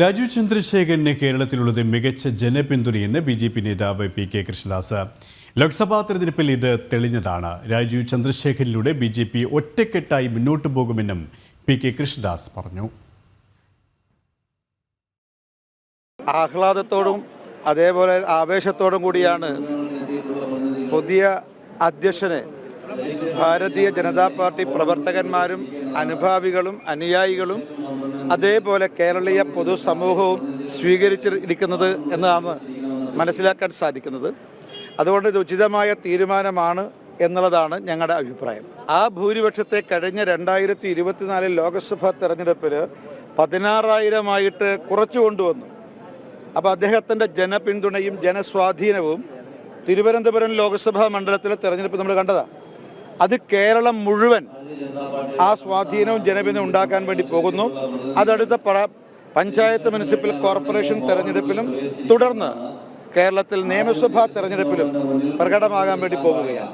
രാജീവ് ചന്ദ്രശേഖരന് കേരളത്തിലുള്ളത് മികച്ച ജനപിന്തുണയെന്ന് ബി.ജെ.പി. നേതാവ് പി.കെ. കൃഷ്ണദാസ്. ലോക്സഭാ തെരഞ്ഞെടുപ്പിൽ ഇത് തെളിഞ്ഞതാണ്. രാജീവ് ചന്ദ്രശേഖരനിലൂടെ ബി.ജെ.പി. ഒറ്റക്കെട്ടായി മുന്നോട്ടു പോകുമെന്നും പി.കെ. കൃഷ്ണദാസ് പറഞ്ഞു. ആഹ്ലാദത്തോടും അതേപോലെ ആവേശത്തോടും കൂടിയാണ് പുതിയ അധ്യക്ഷനെ ഭാരതീയ ജനതാ പാർട്ടി പ്രവർത്തകന്മാരും അനുഭാവികളും അനുയായികളും അതേപോലെ കേരളീയ പൊതുസമൂഹവും സ്വീകരിച്ചിരിക്കുന്നത് എന്നാണ് മനസ്സിലാക്കാൻ സാധിക്കുന്നത്. അതുകൊണ്ട് ഇത് ഉചിതമായ തീരുമാനമാണ് എന്നുള്ളതാണ് ഞങ്ങളുടെ അഭിപ്രായം. ആ ഭൂരിപക്ഷത്തെ കഴിഞ്ഞ 2024 ലോക്സഭാ തെരഞ്ഞെടുപ്പിൽ 16,000-ആയിട്ട് കുറച്ചു കൊണ്ടുവന്നു. അപ്പോൾ അദ്ദേഹത്തിൻ്റെ ജനപിന്തുണയും ജനസ്വാധീനവും തിരുവനന്തപുരം ലോക്സഭാ മണ്ഡലത്തിലെ തെരഞ്ഞെടുപ്പ് നമ്മൾ കണ്ടതാണ്. അത് കേരളം മുഴുവൻ ആ സ്വാധീനവും ജനപിന്തുണ ഉണ്ടാക്കാൻ വേണ്ടി പോകുന്നു. അതടുത്ത പഞ്ചായത്ത് മുനിസിപ്പൽ കോർപ്പറേഷൻ തെരഞ്ഞെടുപ്പിലും തുടർന്ന് കേരളത്തിൽ നിയമസഭാ തെരഞ്ഞെടുപ്പിലും പ്രകടമാകാൻ വേണ്ടി പോകുകയാണ്.